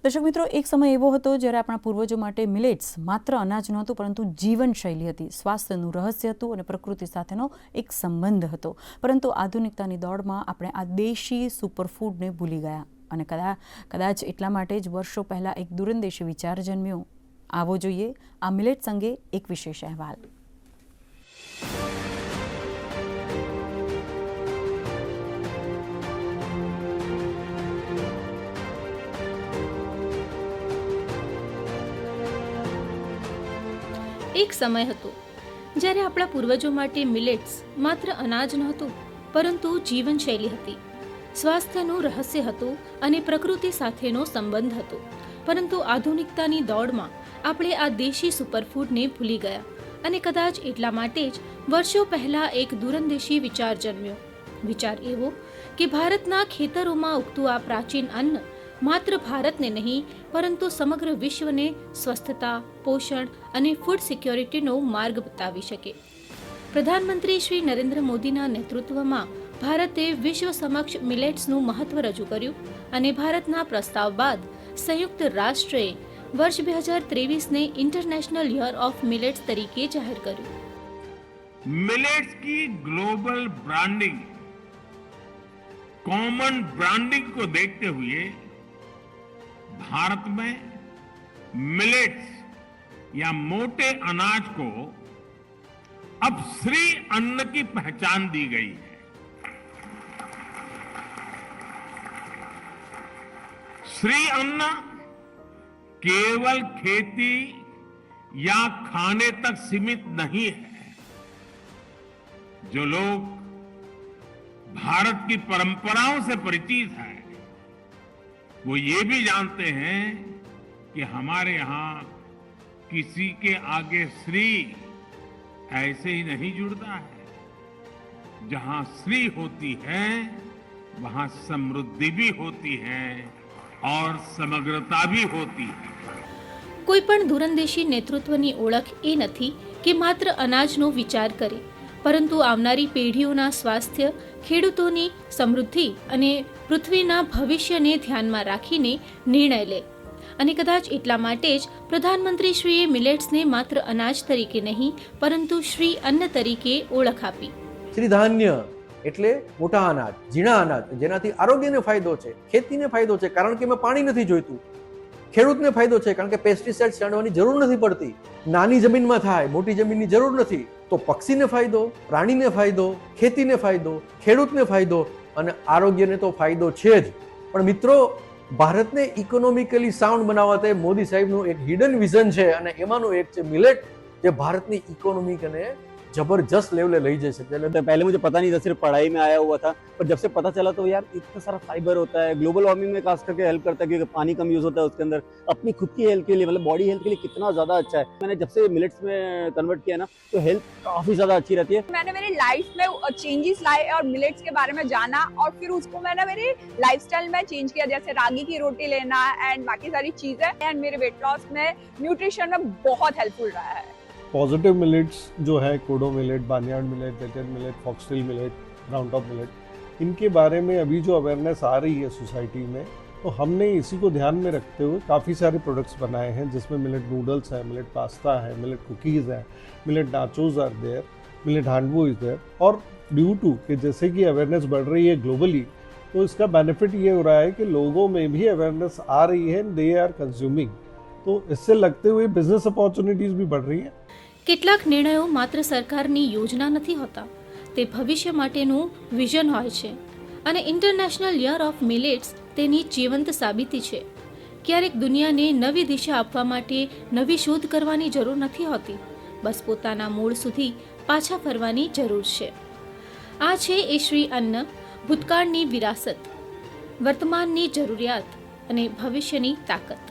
દર્શક મિત્રો, એક સમય એવો હતો જ્યારે આપણા પૂર્વજો માટે મિલેટ્સ માત્ર અનાજ નહોતું, પરંતુ જીવનશૈલી હતી, સ્વાસ્થ્યનું રહસ્ય હતું અને પ્રકૃતિ સાથેનો એક સંબંધ હતો. પરંતુ આધુનિકતાની દોડમાં આપણે આ દેશી સુપરફૂડને ભૂલી ગયા અને કદાચ એટલા માટે જ વર્ષો પહેલાં એક દૂરંદેશી વિચાર જન્મ્યો. આવો જોઈએ આ મિલેટ્સ અંગે એક વિશેષ અહેવાલ. એક સમય હતો જ્યારે આપણા પૂર્વજો માટે મિલેટ્સ માત્ર અનાજ નહોતું, પરંતુ જીવનશૈલી હતી, સ્વાસ્થ્યનું રહસ્ય હતું અને પ્રકૃતિ સાથેનો સંબંધ હતો. પરંતુ આધુનિકતાની દોડમાં આપણે આ દેશી સુપરફૂડને ભૂલી ગયા અને કદાચ એટલા માટે જ વર્ષો પહેલા એક દૂરંદેશી વિચાર જન્મ્યો. વિચાર એવો કે ભારતના ખેતરોમાં ઉગતું આ પ્રાચીન અન્ન માત્ર ભારતને નહીં, પરંતુ સમગ્ર વિશ્વને સ્વસ્થતા, પોષણ અને ફૂડ સિક્યોરિટીનો માર્ગ બતાવી શકે. પ્રધાનમંત્રી શ્રી નરેન્દ્ર મોદીના નેતૃત્વમાં ભારતે વિશ્વ સમક્ષ મિલેટ્સનું મહત્વ રજૂ કર્યું અને ભારતના પ્રસ્તાવ બાદ સંયુક્ત રાષ્ટ્રએ વર્ષ 2023ને ઇન્ટરનેશનલ યર ઓફ મિલેટ્સ તરીકે જાહેર કર્યું. मिलेट्स की ग्लोबल ब्रांडिंग, कॉमन ब्रांडिंग को देखते हुए भारत में मिलेट्स या मोटे अनाज को अब श्री अन्न की पहचान दी गई है. श्री अन्न केवल खेती या खाने तक सीमित नहीं है. जो लोग भारत की परंपराओं से परिचित हैं, वो ये भी जानते हैं कि हमारे यहाँ किसी के आगे श्री ऐसे ही नहीं जुड़ता है. जहाँ श्री होती है वहाँ समृद्धि भी होती है और समग्रता भी होती है. કોઈ પણ દૂરંદેશી નેતૃત્વની ઓળખ એ નથી કે માત્ર અનાજનો વિચાર કરે, પરંતુ આવનારી પેઢીઓના સ્વાસ્થ્ય, ખેડૂતોની સમૃદ્ધિ અને પૃથ્વીના ભવિષ્યને ધ્યાનમાં રાખીને નિર્ણય લે. અને કદાચ એટલા માટે જ પ્રધાનમંત્રીશ્રીએ મિલેટ્સને માત્ર અનાજ તરીકે નહીં, પરંતુ શ્રી અન્ન તરીકે ઓળખ આપી. શ્રી ધાન્ય એટલે મોટા અનાજ, ઝીણા અનાજ, જેનાથી આરોગ્યને ફાયદો છે, ખેતીને ફાયદો છે કારણ કે એમાં પાણી નથી જોઈતું, ખેડૂતને ફાયદો છે કારણ કે પેસ્ટિસાઇડ છાંટવાની જરૂર નથી પડતી, નાની જમીનમાં થાય, મોટી જમીનની જરૂર નથી. તો પક્ષીને ફાયદો, પ્રાણીને ફાયદો, ખેતીને ફાયદો, ખેડૂતને ફાયદો અને આરોગ્યને તો ફાયદો છે જ. પણ મિત્રો, ભારતને ઇકોનોમિકલી સાઉન્ડ બનાવવા તે મોદી સાહેબનું એક હિડન વિઝન છે અને એમાંનું એક છે મિલેટ, જે ભારતની ઇકોનોમિક અને जबरदस्त लेवल ले जा सकते हैं. पहले मुझे पता नहीं था, सिर्फ पढ़ाई में आया हुआ था, पर जब से पता चला तो यार इतना सारा फाइबर होता है, ग्लोबल वार्मिंग में खास करके हेल्प करता है क्योंकि पानी कम यूज होता है उसके अंदर, अपनी खुद की हेल्थ के लिए, मतलब बॉडी हेल्थ के लिए कितना ज्यादा अच्छा है. मैंने जब से मिलेट्स में कन्वर्ट किया ना, तो हेल्थ काफी ज्यादा अच्छी रहती है. मैंने मेरी लाइफ में चेंजेस लाए और मिलेट्स के बारे में जाना और फिर उसको मैंने मेरी लाइफस्टाइल में चेंज किया, जैसे रागी की रोटी लेना एंड बाकी सारी चीजें, एंड मेरे वेट लॉस में न्यूट्रिशन में बहुत हेल्पफुल रहा है. पॉजिटिव मिलेट्स जो है, kodo millet, barnyard millet, little millet, foxtail millet, brown top millet, इनके बारे में अभी जो अवेयरनेस आ रही है सोसाइटी में, तो हमने इसी को ध्यान में रखते हुए काफ़ी सारे प्रोडक्ट्स बनाए हैं, जिसमें मिलेट नूडल्स है, मिलेट पास्ता है, मिलेट कुकीज़ है, millet nachos are there, millet handvo is there. और ड्यू टू कि जैसे कि अवेयरनेस बढ़ रही है ग्लोबली, तो इसका बेनिफिट ये हो रहा है कि लोगों में भी अवेयरनेस आ रही है, दे आर कंज्यूमिंग. तो इससे लगते हुए बिजनेस अपॉर्चुनिटीज़ भी बढ़ रही हैं. કેટલાક નિર્ણયો માત્ર સરકારની યોજના નથી હોતા, તે ભવિષ્ય માટેનું વિઝન હોય છે અને ઇન્ટરનેશનલ યર ઓફ મિલેટ્સ તેની જીવંત સાબિતી છે. ક્યારેક દુનિયાને નવી દિશા આપવા માટે નવી શોધ કરવાની જરૂર નથી હોતી, બસ પોતાના મૂળ સુધી પાછા ફરવાની જરૂર છે. આ છે એ શ્રી અન્ન, ભૂતકાળની વિરાસત, વર્તમાનની જરૂરિયાત અને ભવિષ્યની તાકાત.